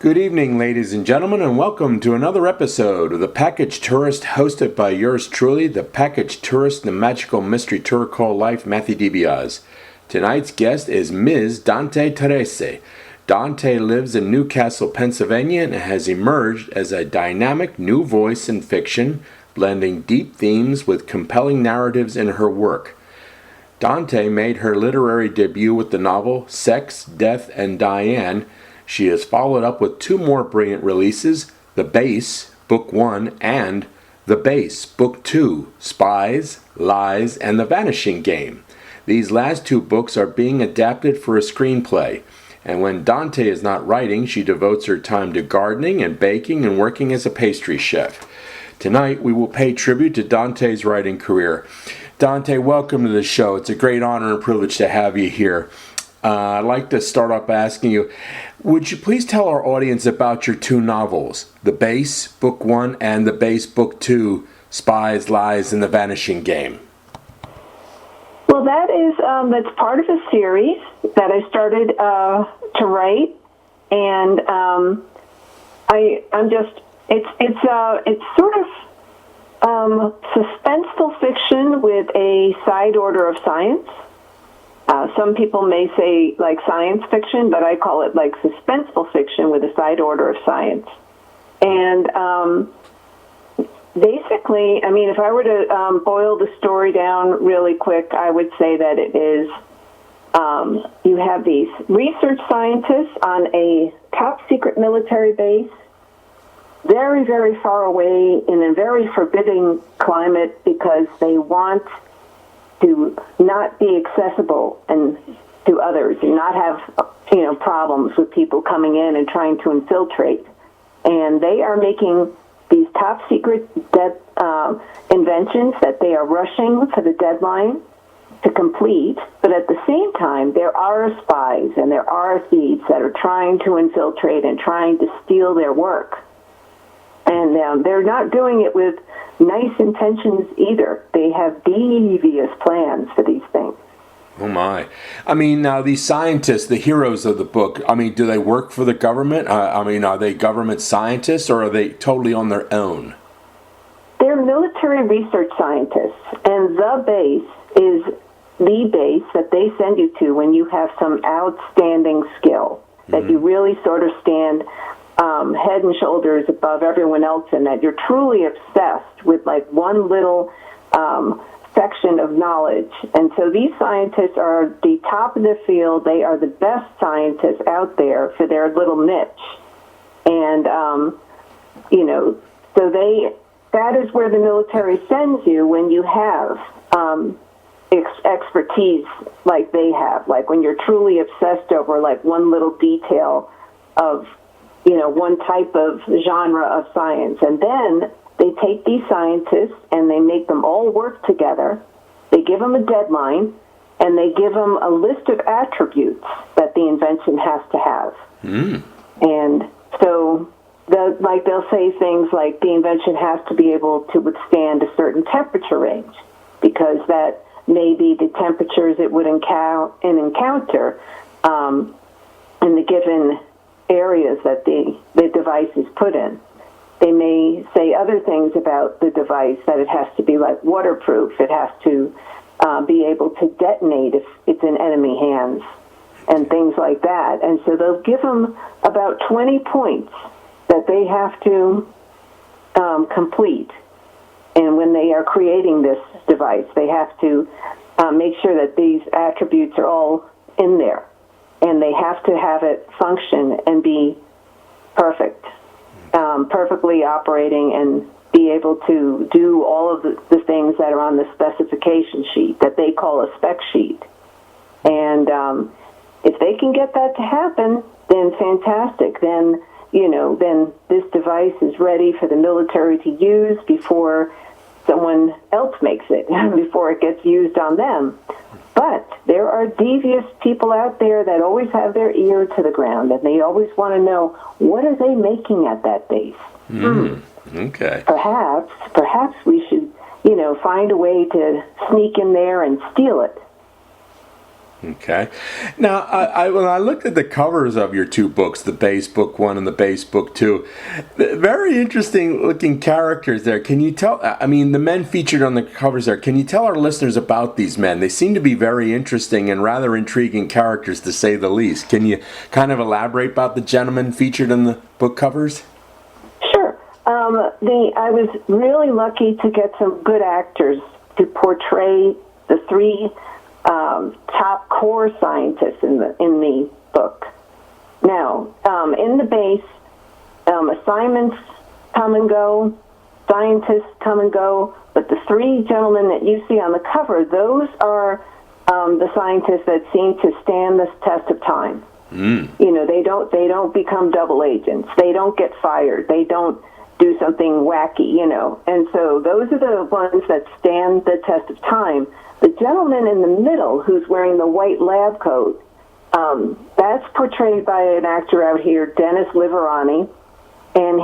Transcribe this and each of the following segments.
Good evening, ladies and gentlemen, and welcome to another episode of The Package Tourist, hosted by yours truly, the Package Tourist, the magical mystery tour called life, Matthew DiBiase. Tonight's guest is Ms. Dante Terese. Dante lives in Newcastle, Pennsylvania, and has emerged as a dynamic new voice in fiction, blending deep themes with compelling narratives in her work. Dante made her literary debut with the novel Sex, Death, and Diane. She has followed up with two more brilliant releases, The Base, Book 1, and The Base, Book 2, Spies, Lies, and The Vanishing Game. These last two books are being adapted for a screenplay, and when Dante is not writing, she devotes her time to gardening and baking and working as a pastry chef. Tonight, we will pay tribute to Dante's writing career. Dante, welcome to the show. It's a great honor and privilege to have you here. I'd like to start off by asking you, would you please tell our audience about your two novels, The Base, Book 1, and The Base, Book 2, Spies, Lies, and The Vanishing Game? Well, that's part of a series that I started to write, and it's sort of suspenseful fiction with a side order of science. Some people may say like science fiction, but I call it like suspenseful fiction with a side order of science. And basically, I mean, if I were to boil the story down really quick, I would say that it is, you have these research scientists on a top secret military base, very, very far away in a very forbidding climate because they want to not be accessible and to others and not have, problems with people coming in and trying to infiltrate. And they are making these top secret inventions that they are rushing for the deadline to complete. But at the same time, there are spies and there are thieves that are trying to infiltrate and trying to steal their work. And they're not doing it with nice intentions either. They have devious plans for these things. Oh my. I mean, now these scientists, the heroes of the book, I mean, do they work for the government? Are they government scientists or are they totally on their own? They're military research scientists, and the base is the base that they send you to when you have some outstanding skill, that you really sort of stand head and shoulders above everyone else, and that you're truly obsessed with like one little section of knowledge. And so these scientists are the top of the field. They are the best scientists out there for their little niche. And, so that is where the military sends you when you have expertise like they have, like when you're truly obsessed over like one little detail of one type of genre of science. And then they take these scientists and they make them all work together. They give them a deadline, and they give them a list of attributes that the invention has to have. And so they'll say things like the invention has to be able to withstand a certain temperature range, because that may be the temperatures it would encounter in the given areas that the device is put in. They may say other things about the device, that it has to be like waterproof. It has to be able to detonate if it's in enemy hands and things like that. And so they'll give them about 20 points that they have to complete. And when they are creating this device, they have to make sure that these attributes are all in there. And they have to have it function and be perfect, perfectly operating, and be able to do all of the things that are on the specification sheet that they call a spec sheet. And if they can get that to happen, then fantastic. Then, then this device is ready for the military to use before someone else makes it, before it gets used on them. But there are devious people out there that always have their ear to the ground, and they always want to know, what are they making at that base? Okay. Perhaps we should, find a way to sneak in there and steal it. Okay. Now, when I looked at the covers of your two books, the base book 1 and the base book 2, very interesting looking characters there. Can you tell, I mean, the men featured on the covers there, can you tell our listeners about these men? They seem to be very interesting and rather intriguing characters, to say the least. Can you kind of elaborate about the gentlemen featured on the book covers? Sure. I was really lucky to get some good actors to portray the three top core scientists in the book. Now, in the base, assignments come and go, scientists come and go, but the three gentlemen that you see on the cover, those are the scientists that seem to stand the test of time. You know, they don't become double agents. They don't get fired. They don't do something wacky, you know. And so those are the ones that stand the test of time. The gentleman in the middle who's wearing the white lab coat, that's portrayed by an actor out here, Dennis Liverani, and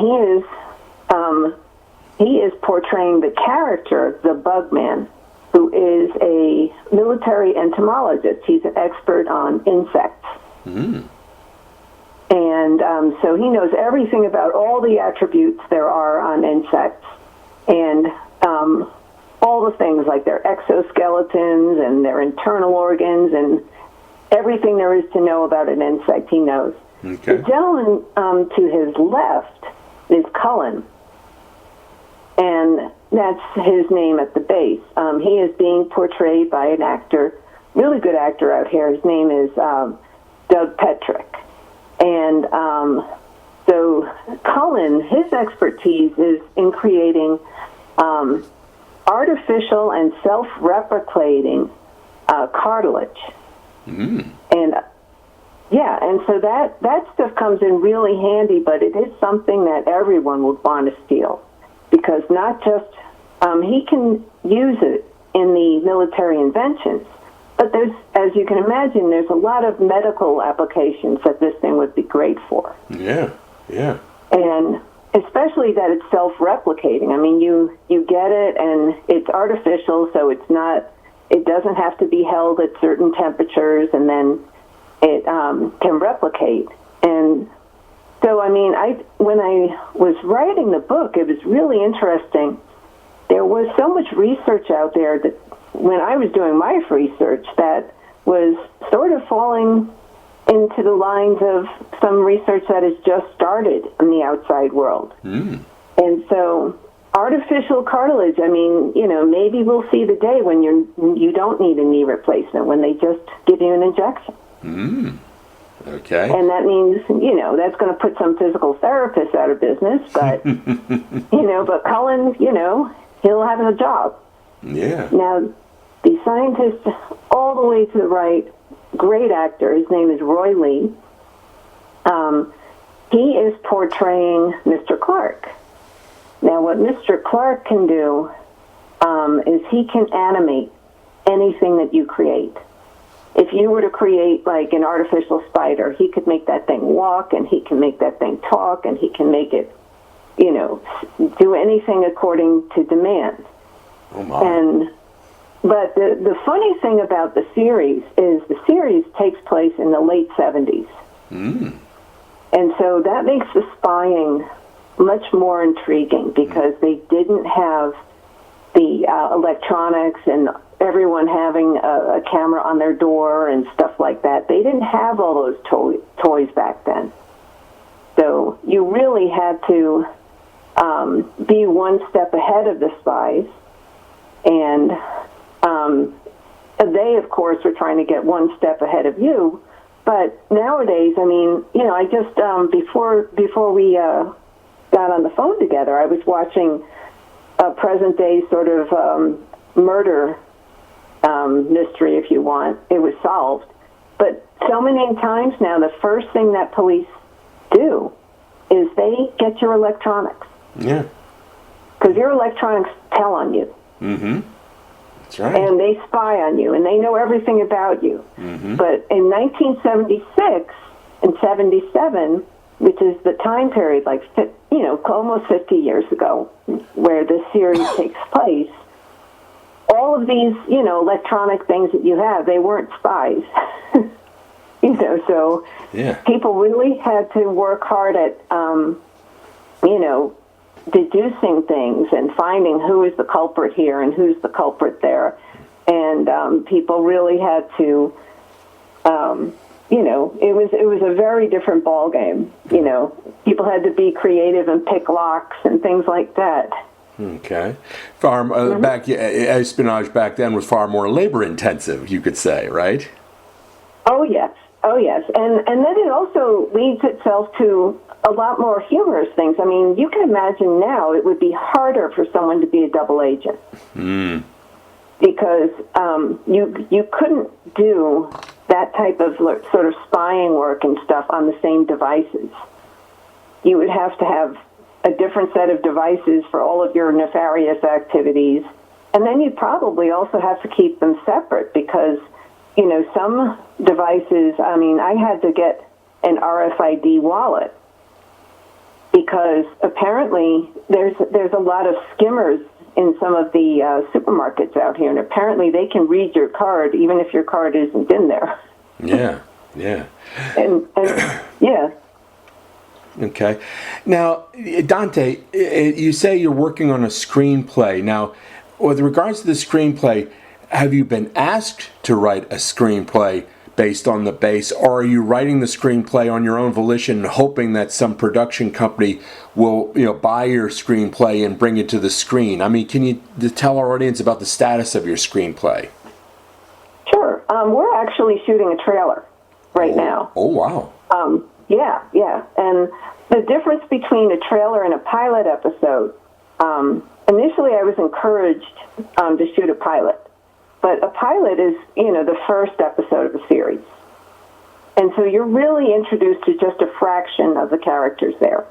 he is portraying the character, the Bugman, who is a military entomologist. He's an expert on insects. And so he knows everything about all the attributes there are on insects, and all the things like their exoskeletons and their internal organs and everything there is to know about an insect, he knows. Okay. The gentleman to his left is Cullen, and that's his name at the base. He is being portrayed by an actor, really good actor out here. His name is Doug Petrick. And so Cullen, his expertise is in creating artificial and self-replicating cartilage. And and so that stuff comes in really handy, but it is something that everyone would want to steal, because not just he can use it in the military inventions, but there's, as you can imagine, there's a lot of medical applications that this thing would be great for. Yeah. And especially that it's self-replicating. I mean, you get it, and it's artificial, so it doesn't have to be held at certain temperatures, and then it can replicate. And so, I mean, when I was writing the book, it was really interesting. There was so much research out there that when I was doing my research that was sort of falling into the lines of some research that has just started in the outside world. And so artificial cartilage, I mean, you know, maybe we'll see the day when you don't need a knee replacement, when they just give you an injection. Okay. And that means, you know, that's going to put some physical therapists out of business, but, you know, but Cullen, you know, he'll have a job. Yeah. Now, the scientist all the way to the right, great actor, his name is Roy Lee. He is portraying Mr. Clark. Now, what Mr. Clark can do is he can animate anything that you create. If you were to create, like, an artificial spider, he could make that thing walk, and he can make that thing talk, and he can make it, you know, do anything according to demand. Oh, my. But the funny thing about the series is the series takes place in the late 70s. And so that makes the spying much more intriguing, because they didn't have the electronics and everyone having a camera on their door and stuff like that. They didn't have all those toys back then. So you really had to be one step ahead of the spies. And they, of course, are trying to get one step ahead of you. But nowadays, I mean, you know, I just, before we got on the phone together, I was watching a present-day sort of murder mystery, if you want. It was solved. But so many times now, the first thing that police do is they get your electronics. Yeah. Because your electronics tell on you. That's right. And they spy on you, and they know everything about you. But in 1976 and 77, which is the time period, like, you know, almost 50 years ago, where this series takes place, all all of these, electronic things that you have, they weren't spies. So people really had to work hard at, deducing things and finding who is the culprit here and who's the culprit there. And people really had to, it was a very different ball game. People had to be creative and pick locks and things like that. Okay. Espionage back then was far more labor intensive, you could say, right? Oh, yes. And then it also leads itself to a lot more humorous things. I mean, you can imagine now it would be harder for someone to be a double agent. Because you couldn't do that type of sort of spying work and stuff on the same devices. You would have to have a different set of devices for all of your nefarious activities. And then you'd probably also have to keep them separate because, some devices, I had to get an RFID wallet because apparently there's a lot of skimmers in some of the supermarkets out here, and apparently they can read your card even if your card isn't in there. Yeah. And yeah. Okay. Now, Dante, you say you're working on a screenplay. Now, with regards to the screenplay, have you been asked to write a screenplay based on the base, or are you writing the screenplay on your own volition and hoping that some production company will, buy your screenplay and bring it to the screen? I mean, can you tell our audience about the status of your screenplay? Sure. We're actually shooting a trailer right now. Oh, wow. Yeah. And the difference between a trailer and a pilot episode, initially I was encouraged to shoot a pilot. But a pilot is, the first episode of a series. And so you're really introduced to just a fraction of the characters there.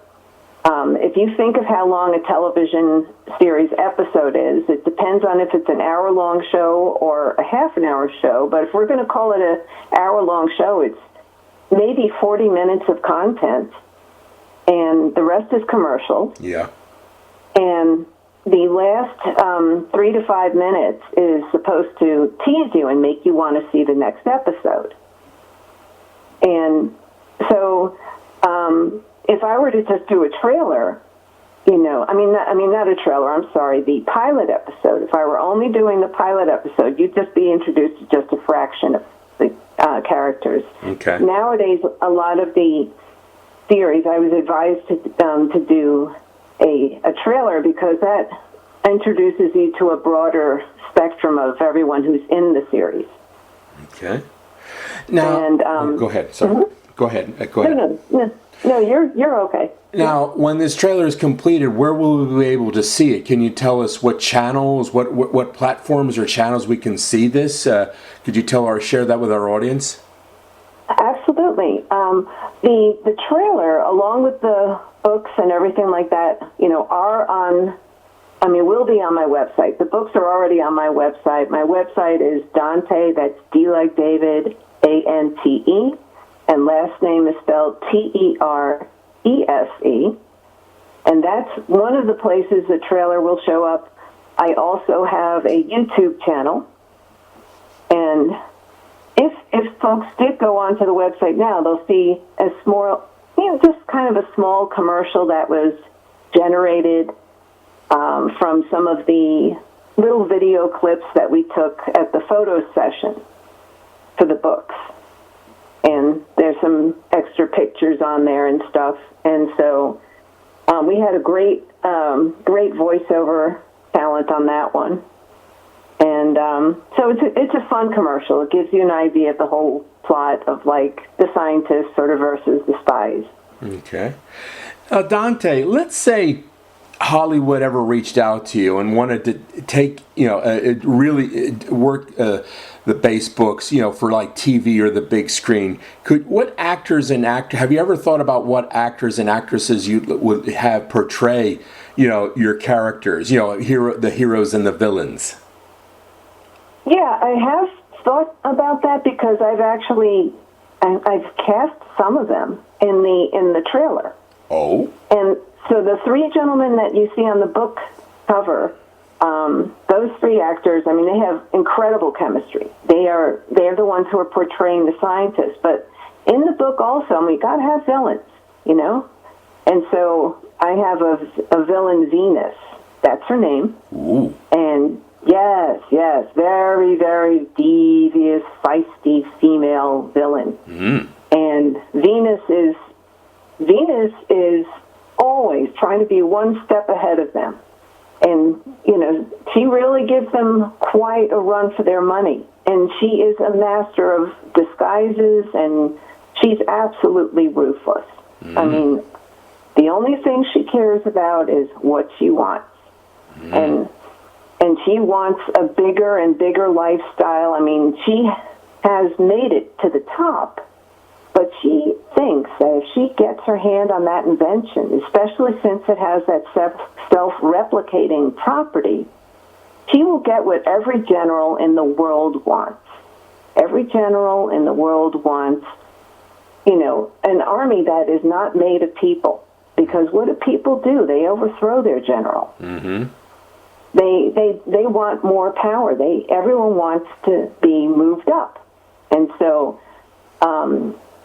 If you think of how long a television series episode is, it depends on if it's an hour-long show or a half-an-hour show. But if we're going to call it an hour-long show, it's maybe 40 minutes of content, and the rest is commercial. Yeah. And the last 3 to 5 minutes is supposed to tease you and make you want to see the next episode. And so if I were to just do a trailer, not a trailer, I'm sorry, the pilot episode, if I were only doing the pilot episode, you'd just be introduced to just a fraction of the characters. Okay. Nowadays, a lot of the series, I was advised to do a trailer because that introduces you to a broader spectrum of everyone who's in the series. Okay. Now, and, go ahead. Sorry. Mm-hmm. Go ahead. No, you're okay. Now, when this trailer is completed, where will we be able to see it? Can you tell us what channels, what platforms or channels we can see this? Could you share that with our audience? Absolutely. The trailer, along with the books and everything like that, will be on my website. The books are already on my website. My website is Dante, that's D like David, A-N-T-E, and last name is spelled Terese. And that's one of the places the trailer will show up. I also have a YouTube channel. And if folks did go onto the website now, they'll see a small, just kind of a small commercial that was generated from some of the little video clips that we took at the photo session for the books. And there's some extra pictures on there and stuff. And so we had a great voiceover talent on that one. And so it's a fun commercial. It gives you an idea of the whole plot of, like, the scientists sort of versus the spies. Okay. Dante, let's say Hollywood ever reached out to you and wanted to take, really work the base books, for like TV or the big screen. Have you ever thought about what actors and actresses you would have portray, your characters, the heroes and the villains? Yeah, I have thought about that because I've cast some of them in the trailer. Oh. And so the three gentlemen that you see on the book cover, those those three actors, I mean, they have incredible chemistry. They're the ones who are portraying the scientists. But in the book also, I mean, you got to have villains, you know? And so I have a villain, Venus. That's her name. Ooh. And yes, very, very devious, feisty female villain. Mm. And Venus is always trying to be one step ahead of them. And, you know, she really gives them quite a run for their money. And she is a master of disguises, and she's absolutely ruthless. Mm. I mean, the only thing she cares about is what she wants. Mm. And she wants a bigger and bigger lifestyle. I mean, she has made it to the top, but she thinks that if she gets her hand on that invention, especially since it has that self-replicating property, she will get what every general in the world wants. Every general in the world wants, you know, an army that is not made of people. Because what do people do? They overthrow their general. Mm-hmm. They want more power. Everyone wants to be moved up. And so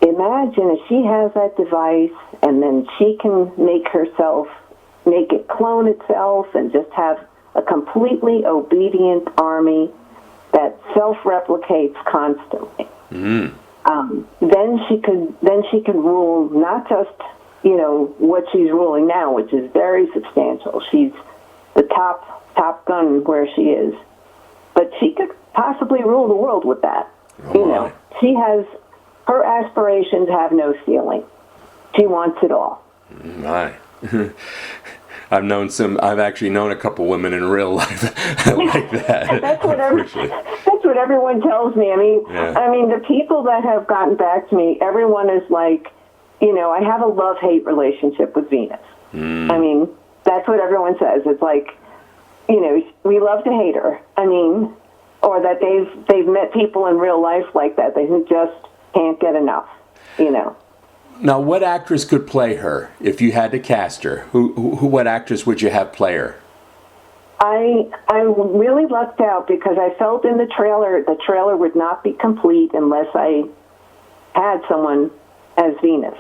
imagine if she has that device, and then she can make it clone itself and just have a completely obedient army that self-replicates constantly. Mm. Then she could rule not just, you know, what she's ruling now, which is very substantial. She's the top gun where she is, but she could possibly rule the world with that. Oh, you know, her aspirations have no ceiling. She wants it all. My. I've actually known a couple women in real life like that. That's what everyone tells me. I mean, the people that have gotten back to me, everyone is like, you know, I have a love-hate relationship with Venus. Mm. I mean, that's what everyone says. It's like, you know, we love to hate her. I mean, or that they've met people in real life like that who just can't get enough, you know. Now, what actress could play her if you had to cast her? What actress would you have play her? I really lucked out because I felt in the trailer would not be complete unless I had someone as Venus.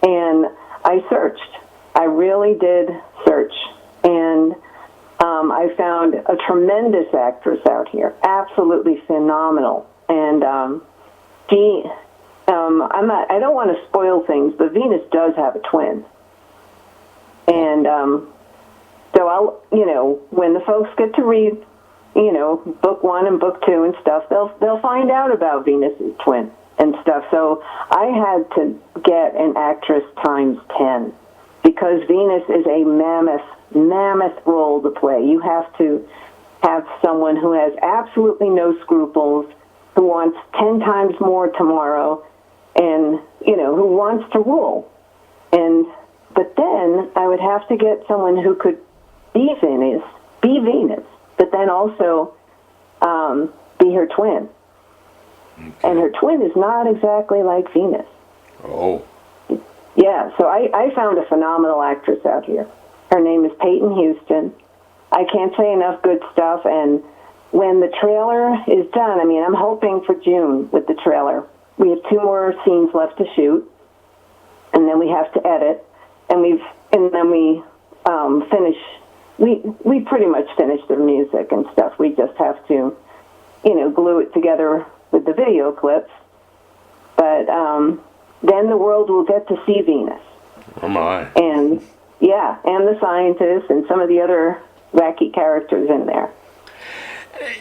And I searched. I really did search. And I found a tremendous actress out here, absolutely phenomenal. And I don't want to spoil things, but Venus does have a twin. And so I'll, you know, when the folks get to read, you know, book 1 and book 2 and stuff, they'll find out about Venus's twin and stuff. So I had to get an actress times 10 because Venus is a mammoth role to play. You have to have someone who has absolutely no scruples, who wants 10 times more tomorrow, and, you know, who wants to rule. But then I would have to get someone who could be Venus, but then also be her twin. Okay. And her twin is not exactly like Venus. Oh. Yeah, so I found a phenomenal actress out here. Her name is Peyton Houston. I can't say enough good stuff, and when the trailer is done, I mean, I'm hoping for June with the trailer. We have 2 more scenes left to shoot, and then we have to edit, and then we finish. We pretty much finished the music and stuff. We just have to, you know, glue it together with the video clips. But then the world will get to see Venus. Oh my! And yeah, and the scientists and some of the other wacky characters in there.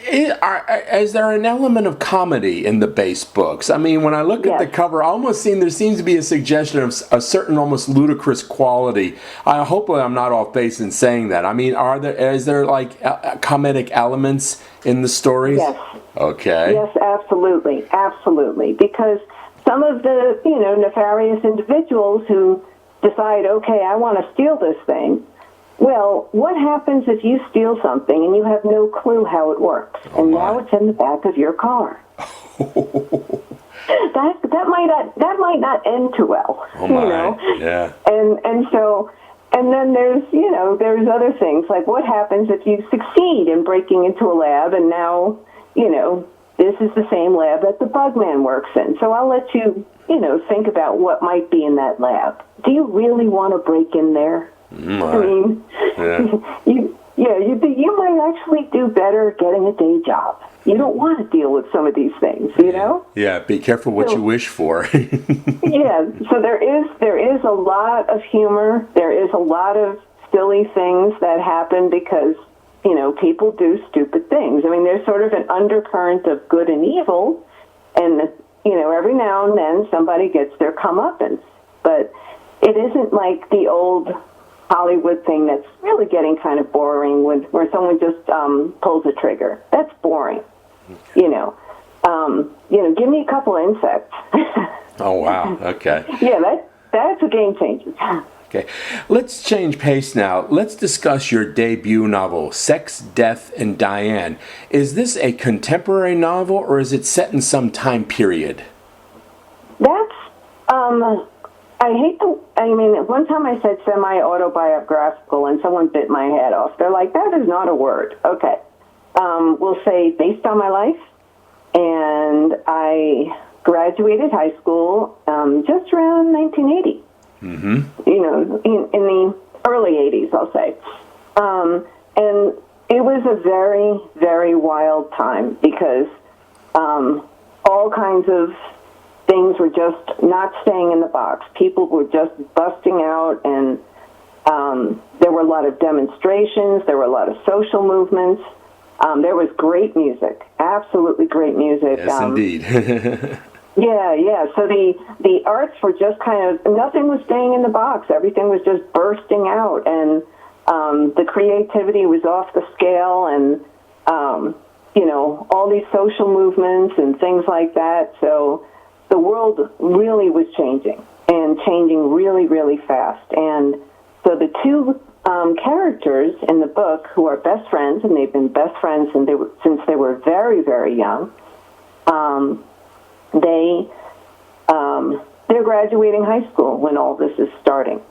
Is there an element of comedy in the base books? I mean, when I look at the cover, there seems to be a suggestion of a certain almost ludicrous quality. Hopefully I'm not off base in saying that. I mean, is there like comedic elements in the stories? Yes. Okay. Yes, absolutely. Because some of the, you know, nefarious individuals who decide, okay, I want to steal this thing. Well, what happens if you steal something and you have no clue how it works, and now it's in the back of your car? That might not end too well, oh my. You know. Yeah. And so And then there's other things, like what happens if you succeed in breaking into a lab and now, this is the same lab that the bug man works in. So I'll let you, think about what might be in that lab. Do you really want to break in there? I mean, you might actually do better getting a day job. You don't want to deal with some of these things, Yeah, be careful what you wish for. Yeah, so there is a lot of humor. There is a lot of silly things that happen because, people do stupid things. I mean, there's sort of an undercurrent of good and evil, and, every now and then somebody gets their comeuppance. But it isn't like the old Hollywood thing that's really getting kind of boring where someone just pulls a trigger. That's boring. Give me a couple of insects. Oh, wow. Okay. Yeah, that's a game changer. Okay. Let's change pace now. Let's discuss your debut novel, Sex, Death, and Diane. Is this a contemporary novel, or is it set in some time period? That's, one time I said semi-autobiographical, and someone bit my head off. They're like, that is not a word. Okay. We'll say based on my life. And I graduated high school just around 1980. Mm-hmm. In the early 80s, I'll say. And it was a very, very wild time because all kinds of things were just not staying in the box. People were just busting out, and there were a lot of demonstrations. There were a lot of social movements. There was great music, absolutely great music. Yes, indeed. Yeah. So the arts were just nothing was staying in the box. Everything was just bursting out, and the creativity was off the scale, and all these social movements and things like that. So the world really was changing, and changing really, really fast. And so the two characters in the book, who are best friends, and they've been best friends since they were very, very young. They're graduating high school when all this is starting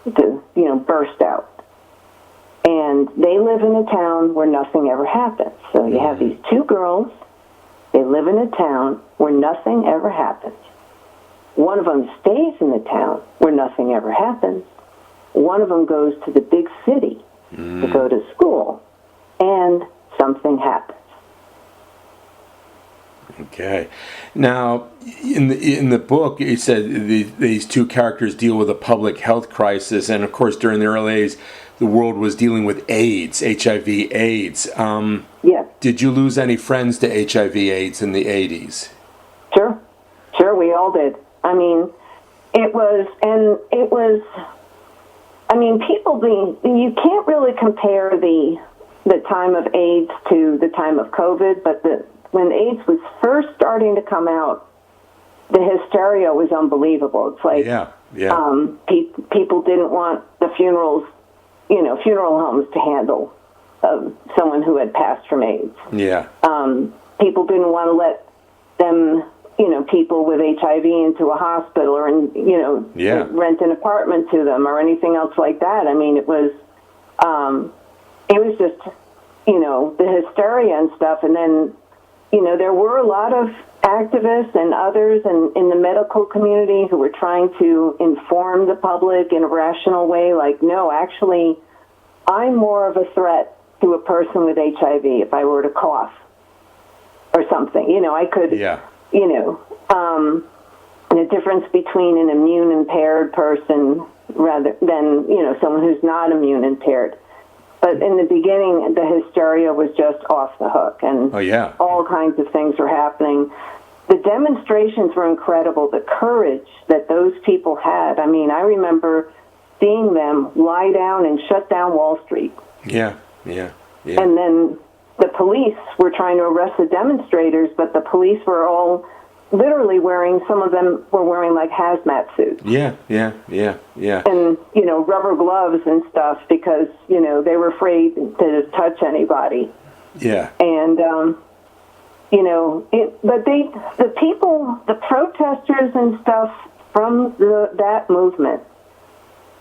to burst out, and they live in a town where nothing ever happens. So you have these two girls. They live in a town where nothing ever happens. One of them stays in the town where nothing ever happens. One of them goes to the big city to go to school, and something happens. Okay. Now, in the book, it said these two characters deal with a public health crisis, and of course, during the early 80s, the world was dealing with AIDS, HIV/AIDS. Yes. Did you lose any friends to HIV/AIDS in the 80s? Sure, we all did. You can't really compare the time of AIDS to the time of COVID, but when AIDS was first starting to come out, the hysteria was unbelievable. It's like, people didn't want the funeral homes to handle someone who had passed from AIDS. Yeah. People didn't want to let them, people with HIV into a hospital or, rent an apartment to them or anything else like that. It was just, the hysteria and stuff. And then, there were a lot of activists and others in the medical community who were trying to inform the public in a rational way, like, no, actually, I'm more of a threat to a person with HIV if I were to cough or something. I could, the difference between an immune-impaired person rather than, someone who's not immune-impaired. But in the beginning, the hysteria was just off the hook, and all kinds of things were happening. The demonstrations were incredible, the courage that those people had. I remember seeing them lie down and shut down Wall Street. Yeah. And then the police were trying to arrest the demonstrators, but the police were all literally some of them were wearing like hazmat suits. Yeah. And, rubber gloves and stuff because, they were afraid to touch anybody. Yeah. And, the people, the protesters and stuff from that movement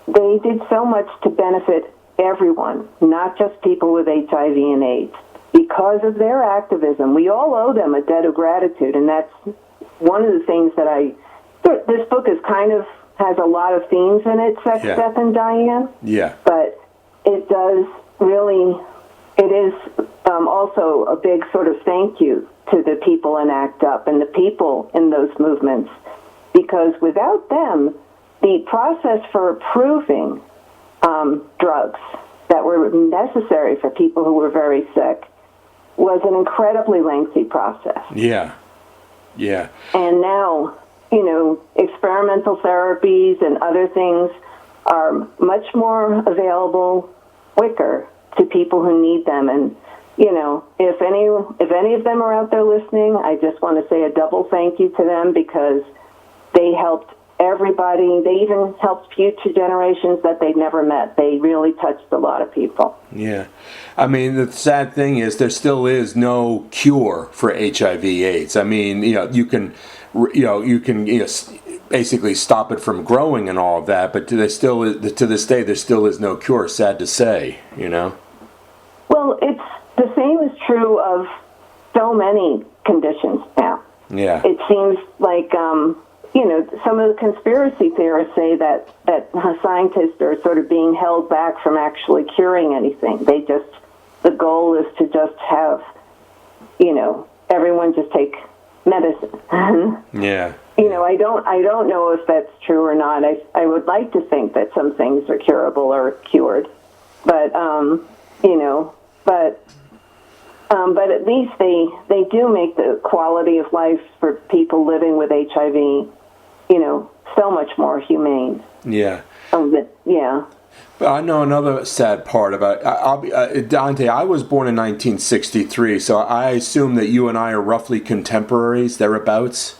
they did so much to benefit everyone, not just people with HIV and AIDS. Because of their activism, we all owe them a debt of gratitude, and that's one of the things that this book is kind of has a lot of themes in it, sex, death, and Diane. Yeah. But it does really, it is also a big sort of thank you to the people in ACT UP and the people in those movements, because without them, the process for approving drugs that were necessary for people who were very sick was an incredibly lengthy process. Yeah. Yeah. And now, experimental therapies and other things are much more available quicker to people who need them. And, if any of them are out there listening, I just want to say a double thank you to them, because they helped everybody. They even helped future generations that they'd never met. They really touched a lot of people. Yeah. I mean, the sad thing is there still is no cure for HIV/AIDS. I mean, you can basically stop it from growing and all of that, but to this day, there still is no cure, sad to say, Well, it's the same is true of so many conditions now. Yeah. It seems like, some of the conspiracy theorists say that scientists are sort of being held back from actually curing anything. The goal is to just have, everyone just take medicine. Yeah. I don't know if that's true or not. I would like to think that some things are curable or cured, but but at least they do make the quality of life for people living with HIV, so much more humane. Yeah. Yeah. But I know another sad part about Dante. I was born in 1963, so I assume that you and I are roughly contemporaries, thereabouts.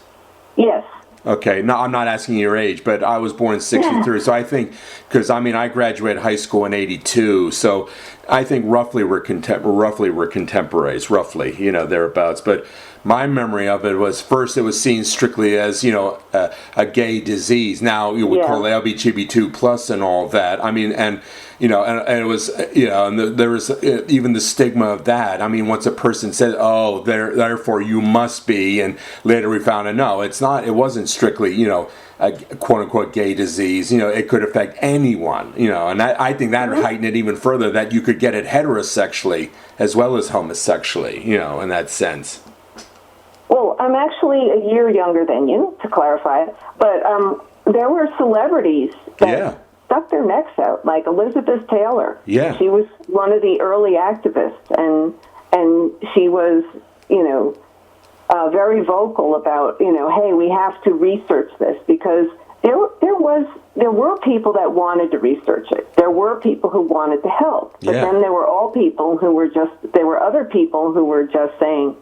Yes. Okay, no, I'm not asking your age, but I was born in 63, so I think, because I graduated high school in 82, so I think roughly we're contemporaries, thereabouts. But my memory of it was, first it was seen strictly as, a gay disease. Now you would call it LGBTQ plus and all that. I mean, and it was, and there was even the stigma of that. I mean, once a person said, "Oh, therefore you must be," and later we found out, no, it's not. It wasn't strictly, a quote unquote gay disease. It could affect anyone. And I think that heightened it even further, that you could get it heterosexually as well as homosexually. In that sense. Well, I'm actually a year younger than you, to clarify it, but there were celebrities that stuck their necks out, like Elizabeth Taylor. Yeah. She was one of the early activists, and she was, very vocal about, hey, we have to research this, because there were people that wanted to research it. There were people who wanted to help, but then there were other people who were just saying,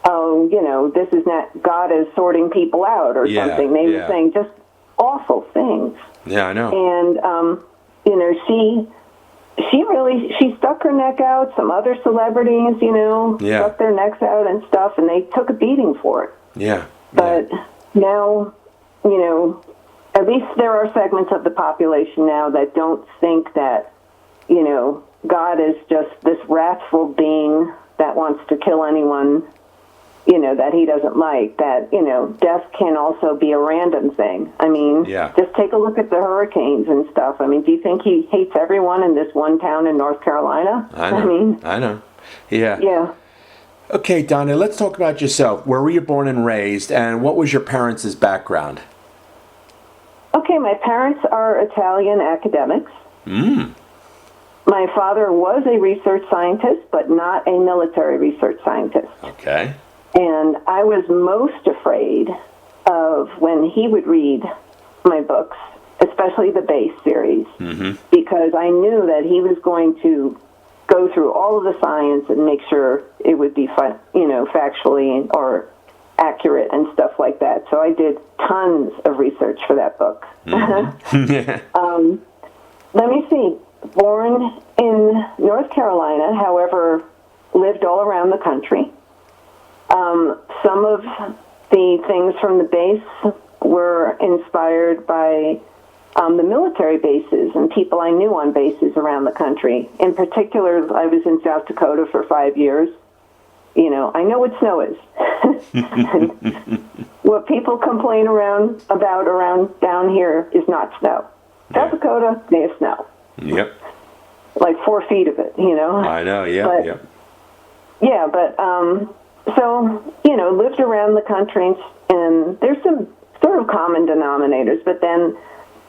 oh, this is not, God is sorting people out or something. They were saying just awful things. Yeah, I know. And, she stuck her neck out. Some other celebrities, stuck their necks out and stuff, and they took a beating for it. Yeah. But now, at least there are segments of the population now that don't think that, God is just this wrathful being that wants to kill anyone, that he doesn't like, that, death can also be a random thing. I mean, just take a look at the hurricanes and stuff. I mean, do you think he hates everyone in this one town in North Carolina? I know. Yeah. Yeah. Okay, Donna, let's talk about yourself. Where were you born and raised, and what was your parents' background? Okay, my parents are Italian academics. My father was a research scientist, but not a military research scientist. Okay. And I was most afraid of when he would read my books, especially the Base series, because I knew that he was going to go through all of the science and make sure it would be, factually or accurate and stuff like that. So I did tons of research for that book. Let me see. Born in North Carolina, however, lived all around the country. Some of the things from the base were inspired by the military bases and people I knew on bases around the country. In particular, I was in South Dakota for 5 years. You know, I know what snow is. What people complain about around down here is not snow. South Dakota, they have snow. Yep. Like 4 feet of it, you know. I know, yeah. Yeah, but so, you know, lived around the country, and there's some sort of common denominators, but then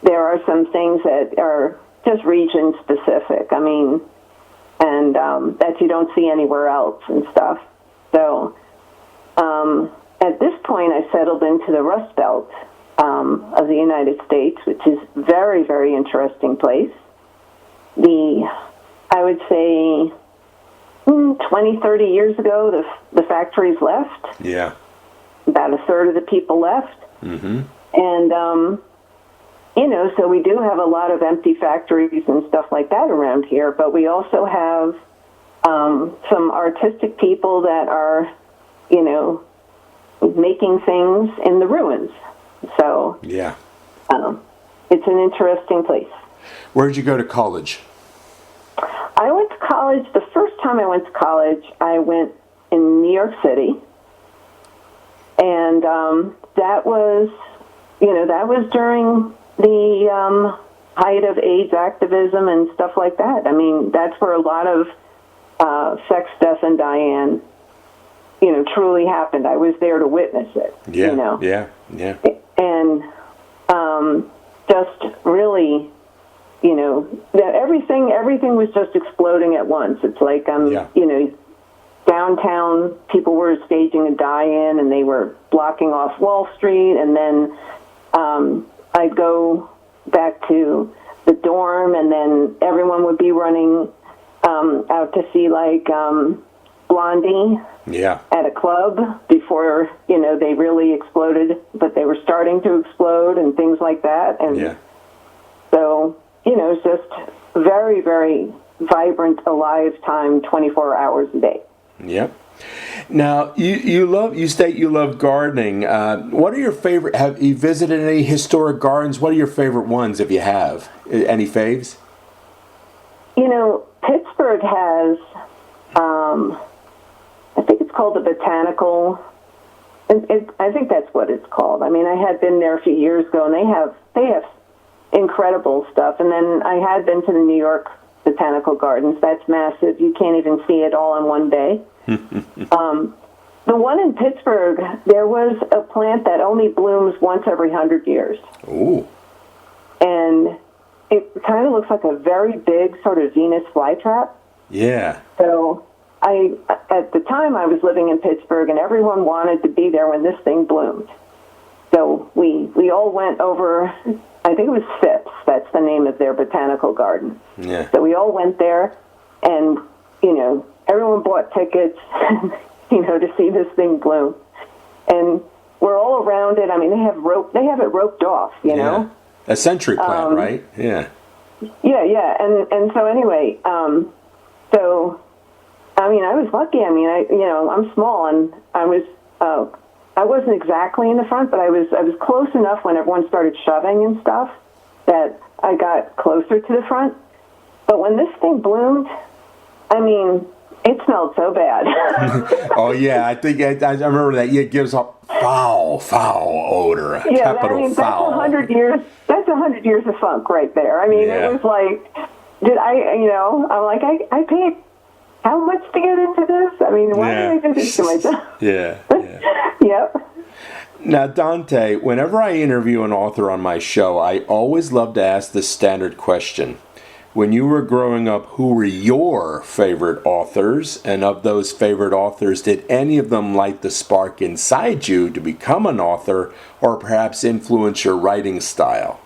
there are some things that are just region specific. I mean, and that you don't see anywhere else and stuff. So at this point, I settled into the Rust Belt of the United States, which is very, very interesting place. I would say 20, 30 years ago, the factories left. Yeah. About a third of the people left. Mm-hmm. And, you know, so we do have a lot of empty factories and stuff like that around here, but we also have some artistic people that are, you know, making things in the ruins. So, yeah. It's an interesting place. Where did you go to college? I went to college, the first time I went to college, I went in New York City. And that was, you know, that was during the height of AIDS activism and stuff like that. I mean, that's where a lot of sex, death, and Diane, you know, truly happened. I was there to witness it. Yeah, you know? yeah. And just really, you know, that everything was just exploding at once. It's like, you know, downtown, people were staging a die-in, and they were blocking off Wall Street, and then I'd go back to the dorm, and then everyone would be running out to see, like, Blondie at a club before, you know, they really exploded, but they were starting to explode and things like that. And so, you know, it's just very, very vibrant, alive time, 24 hours a day. Yep. Now, you state you love gardening. What are your favorite? Have you visited any historic gardens? What are your favorite ones, if you have? Any faves? You know, Pittsburgh has, I think it's called the Botanical. I think that's what it's called. I mean, I had been there a few years ago, and they have incredible stuff. And then I had been to the New York Botanical Gardens. That's massive. You can't even see it all in one day. The one in Pittsburgh, there was a plant that only blooms once every 100 years. Ooh. And it kind of looks like a very big sort of Venus flytrap. Yeah. So at the time, I was living in Pittsburgh, and everyone wanted to be there when this thing bloomed. So we all went over, I think it was Phipps, that's the name of their botanical garden. Yeah. So we all went there, and, you know, everyone bought tickets, you know, to see this thing bloom. And we're all around it. I mean, they have it roped off, you know? A century plant, right? Yeah. Yeah. And so anyway, so, I mean, I was lucky. I mean, I'm small, and I wasn't exactly in the front, but I was close enough when everyone started shoving and stuff that I got closer to the front. But when this thing bloomed, I mean, it smelled so bad. Oh yeah, I think I remember that. Yeah, it gives a foul odor. Capital foul. That's 100 years. That's 100 years of funk right there. I mean, it was like, I'm like, I paid how much to get into this? I mean, why did I do this to myself? Yeah. Yep. Now, Dante, whenever I interview an author on my show, I always love to ask this standard question. When you were growing up, who were your favorite authors? And of those favorite authors, did any of them light the spark inside you to become an author, or perhaps influence your writing style?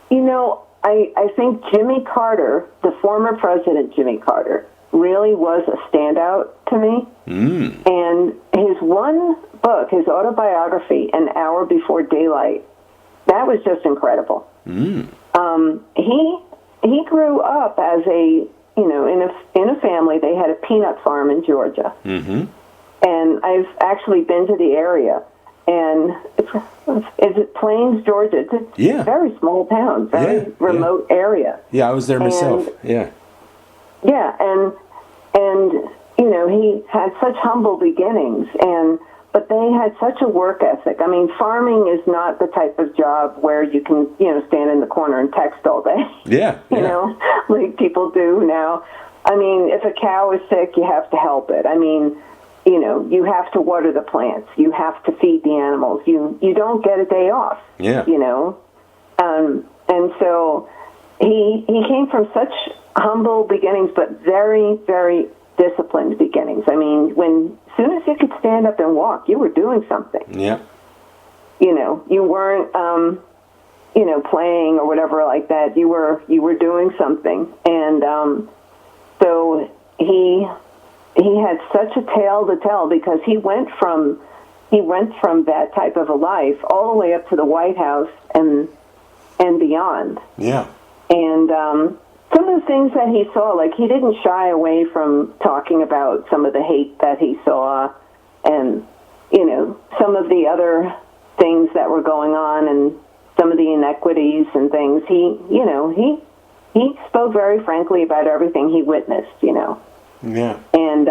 You know, I think Jimmy Carter, the former president Jimmy Carter, really was a standout to me. And his one book, his autobiography, An Hour Before Daylight, that was just incredible. He grew up as in a family. They had a peanut farm in Georgia. And I've actually been to the area, and is it Plains, Georgia? It's a very small town, very remote area. Yeah, I was there myself. Yeah, and you know, he had such humble beginnings, but they had such a work ethic. I mean, farming is not the type of job where you can, you know, stand in the corner and text all day. You know, like people do now. I mean, if a cow is sick, you have to help it. I mean, you know, you have to water the plants. You have to feed the animals. You don't get a day off. You know, and so he came from such humble beginnings, but very, very disciplined beginnings. I mean, as soon as you could stand up and walk, you were doing something. You know, you weren't, you know, playing or whatever like that. You were doing something, and so he had such a tale to tell, because he went from that type of a life all the way up to the White House and beyond. And some of the things that he saw, like, he didn't shy away from talking about some of the hate that he saw, and, you know, some of the other things that were going on, and some of the inequities and things. He spoke very frankly about everything he witnessed, you know. And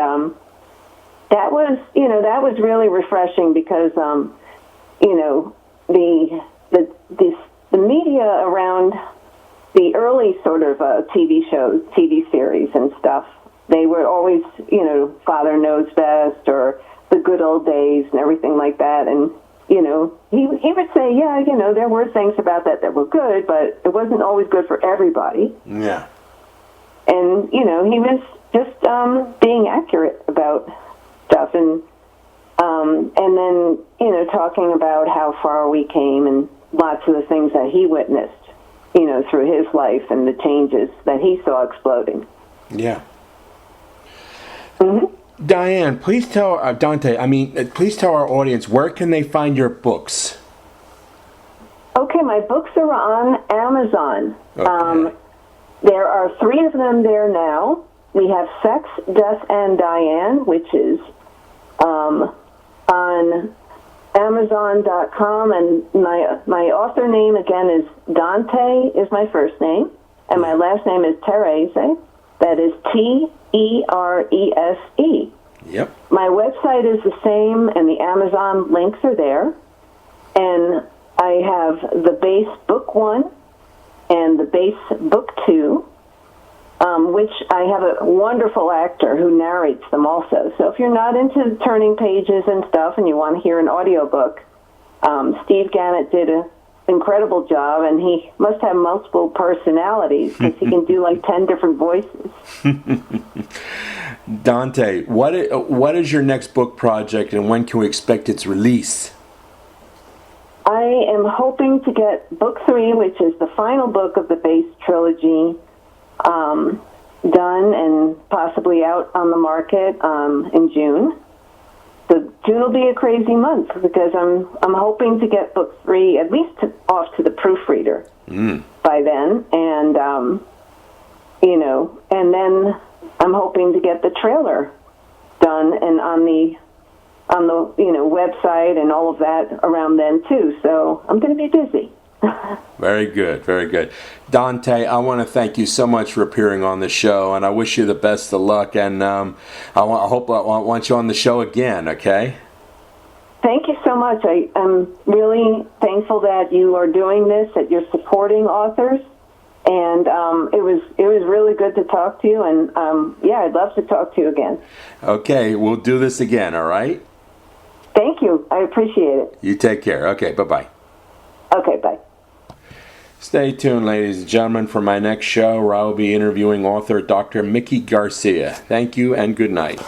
that was really refreshing, because you know, the media around the early sort of TV shows, TV series and stuff, they were always, you know, Father Knows Best or The Good Old Days and everything like that. And, you know, he would say, yeah, you know, there were things about that were good, but it wasn't always good for everybody. And, you know, he was just being accurate about stuff, and then, you know, talking about how far we came and lots of the things that he witnessed, you know, through his life and the changes that he saw exploding. Diane, please tell Dante. Please tell our audience, where can they find your books? Okay, my books are on Amazon. There are 3 of them there now. We have Sex, Death, and Diane, which is on Amazon.com, and my author name again is Dante is my first name, and my last name is Terese. That is Terese. My website is the same, and the Amazon links are there. And I have the base book 1 and the base book 2, which I have a wonderful actor who narrates them also. So if you're not into turning pages and stuff and you want to hear an audiobook, Steve Gannett did an incredible job, and he must have multiple personalities, because he can do like 10 different voices. Dante, what is your next book project, and when can we expect its release? I am hoping to get book 3, which is the final book of the base trilogy, done and possibly out on the market in June. So June will be a crazy month, because I'm hoping to get book 3 at least off to the proofreader by then, and you know, and then I'm hoping to get the trailer done and on the you know, website and all of that around then too. So I'm going to be busy. Very good, very good. Dante, I want to thank you so much for appearing on the show, and I wish you the best of luck, and I want you on the show again, okay? Thank you so much. I'm really thankful that you are doing this, that you're supporting authors, and it was really good to talk to you, and yeah, I'd love to talk to you again. Okay, we'll do this again, all right? Thank you. I appreciate it. You take care. Okay, bye-bye. Okay, bye. Stay tuned, ladies and gentlemen, for my next show, where I will be interviewing author Dr. Mickey Garcia. Thank you and good night.